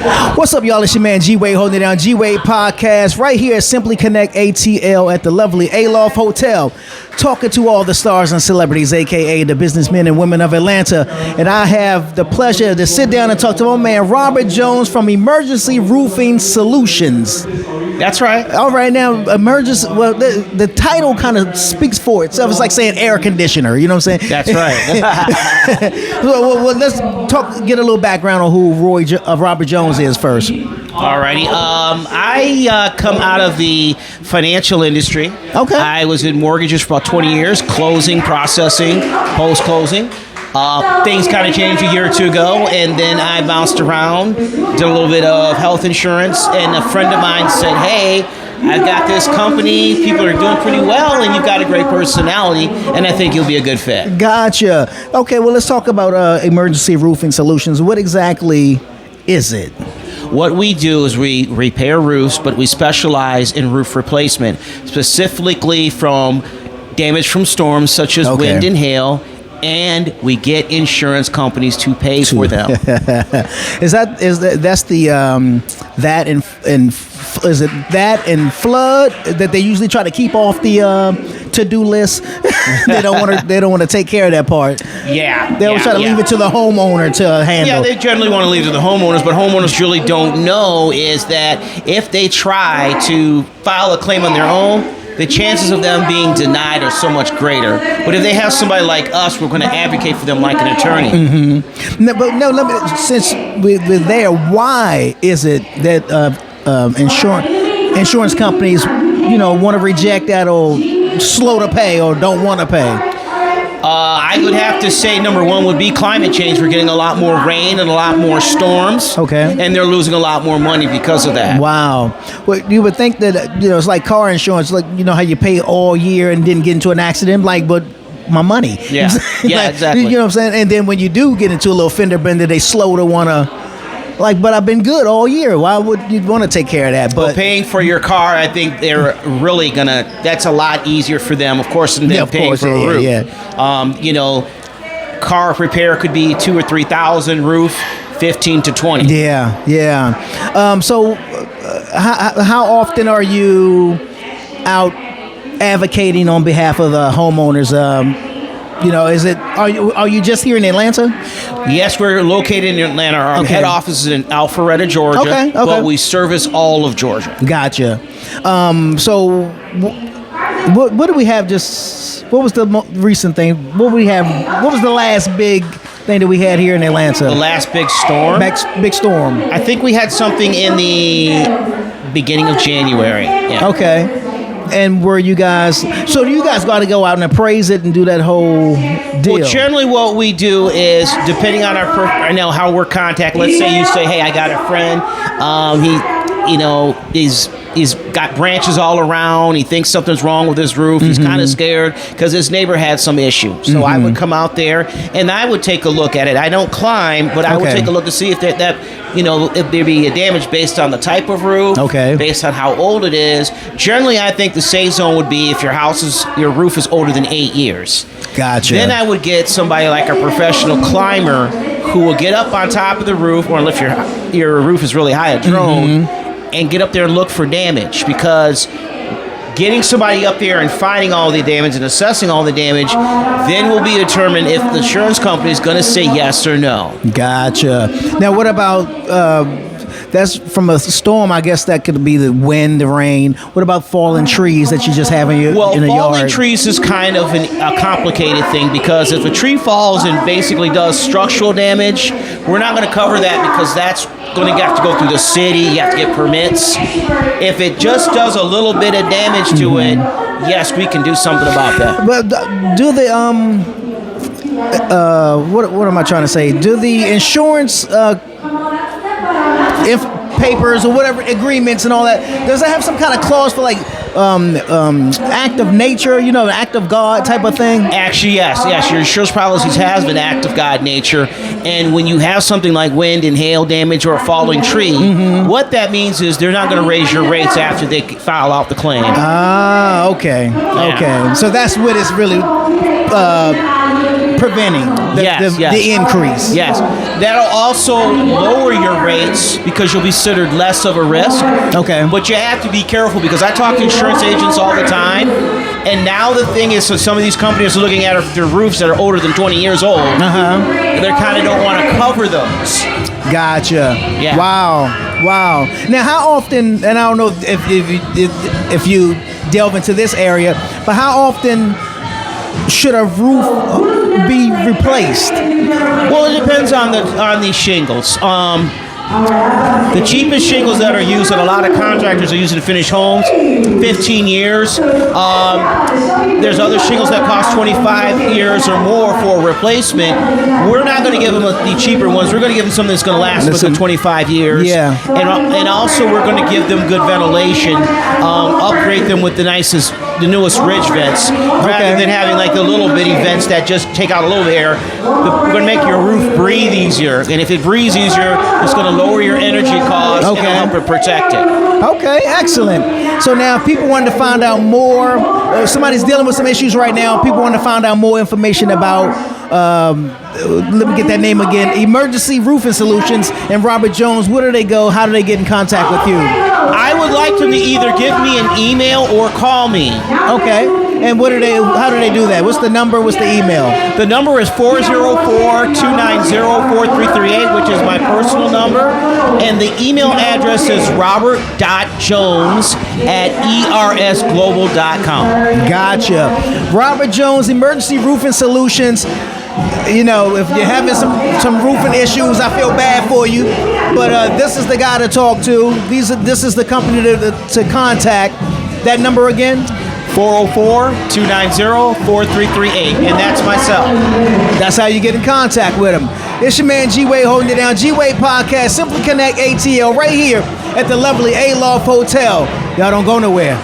What's up, y'all? It's your man G-Wade holding it down. G-Wade Podcast right here at Simply Connect ATL at the lovely Aloft Hotel. Talking to all the stars and celebrities, a.k.a. the businessmen and women of Atlanta. And I have the pleasure to sit down and talk to my man Robert Jones from Emergency Roofing Solutions. That's right. All right, now, emergency, well, the title kind of speaks for itself. It's like saying air conditioner, you know what I'm saying? That's right. well, let's get a little background on who Robert Jones is first. Alrighty. I come out of the financial industry. Okay. I was in mortgages for about 20 years, closing, processing, post-closing. Things kind of changed a year or two ago, and then I bounced around, did a little bit of health insurance, and a friend of mine said, hey, I've got this company, people are doing pretty well, and you've got a great personality, and I think you'll be a good fit. Gotcha. Okay, well, let's talk about Emergency Roofing Solutions. What exactly is it? What we do is we repair roofs, but we specialize in roof replacement, specifically from damage from storms such as wind and hail, and we get insurance companies to pay for them. That's the that and flood that they usually try to keep off the to-do list? They don't want to take care of that part. Yeah. They always try to leave it to the homeowner to handle. Yeah, they generally want to leave it to the homeowners, but homeowners really don't know is that if they try to file a claim on their own, the chances of them being denied are so much greater. But if they have somebody like us, we're going to advocate for them like an attorney. Mm-hmm. Since we're there, why is it that insurance companies, want to reject that or slow to pay or don't want to pay? I would have to say number one would be climate change. We're getting a lot more rain and a lot more storms. Okay. And they're losing a lot more money because of that. Wow. Well, you would think that, it's like car insurance, like, how you pay all year and didn't get into an accident, but my money. Yeah. Yeah, exactly. You know what I'm saying? And then when you do get into a little fender bender, they slow to want to, but I've been good all year. Why would you want to take care of that? But paying for your car, I think they're really that's a lot easier for them, of course, than paying for a roof. Yeah. Car repair could be $2,000 or $3,000, roof $15,000 to $20,000. Yeah. So how often are you out advocating on behalf of the homeowners? Are you just here in Atlanta? Yes, we're located in Atlanta. Our head office is in Alpharetta, Georgia. Okay. But we service all of Georgia. Gotcha. So what do we have what was the recent thing? What was the last big thing that we had here in Atlanta? The last big storm? Big storm. I think we had something in the beginning of January. Yeah. Okay. And do you guys got to go out and appraise it and do that whole deal? Well, generally what we do is, depending on how we're contacted, let's say you say, hey, I got a friend, he's got branches all around, he thinks something's wrong with his roof, he's kind of scared because his neighbor had some issue. So I would come out there and I would take a look at it. I don't climb, but I would take a look to see if if there be a damage based on the type of roof, based on how old it is. Generally, I think the safe zone would be if your roof is older than 8 years. Gotcha. Then I would get somebody like a professional climber who will get up on top of the roof, or if your roof is really high, a drone, and get up there and look for damage, because getting somebody up there and finding all the damage and assessing all the damage then will be determined if the insurance company is going to say yes or no. Gotcha. Now, what about that's from a storm? I guess that could be the wind, the rain. What about fallen trees that you just have in your yard? Falling trees is kind of a complicated thing, because if a tree falls and basically does structural damage, we're not going to cover that, because that's going to have to go through the city. You have to get permits. If it just does a little bit of damage to it, yes, we can do something about that. But do the what am I trying to say? Do the insurance papers or whatever agreements and all that, does that have some kind of clause for like act of nature, act of God type of thing? Actually, yes. Your insurance policies has an act of God nature, and when you have something like wind and hail damage or a falling tree, what that means is they're not going to raise your rates after they file out the claim. Ah, okay. So that's what it's really preventing the increase. Yes. That'll also lower your rates because you'll be considered less of a risk. Okay. But you have to be careful because I talk to insurance agents all the time. And now the thing is, so some of these companies are looking at their roofs that are older than 20 years old. They kind of don't want to cover those. Gotcha. Yeah. Wow. Now, how often, and I don't know if you delve into this area, but how often should a roof be replaced? Well, it depends on the shingles. The cheapest shingles that are used that a lot of contractors are using to finish homes, 15 years. There's other shingles that cost 25 years or more for a replacement. We're not going to give them the cheaper ones. We're going to give them something that's going to last them 25 years. Yeah. And also we're going to give them good ventilation, upgrade them with the newest ridge vents, rather than having like the little bitty vents that just take out a little bit of air. We're going to make your roof breathe easier. And if it breathes easier, it's going to lower your energy costs and help it protect it. Okay, excellent. So now if people wanted to find out more, if somebody's dealing with some issues right now, people want to find out more information about, let me get that name again, Emergency Roofing Solutions and Robert Jones, where do they go? How do they get in contact with you? I would like them to either give me an email or call me. Okay. And how do they do that? What's the number? What's the email? The number is 404-290-4338, which is my personal number. And the email address is robert.jones@ersglobal.com. Gotcha. Robert Jones, Emergency Roofing Solutions. You know, if you're having some roofing issues, I feel bad for you. But this is the guy to talk to. This is the company to contact. That number again? 404-290-4338, and that's myself. That's how you get in contact with him. It's your man G-Wade holding it down. G-Wade Podcast, Simply Connect ATL, right here at the lovely A-Loft Hotel. Y'all don't go nowhere.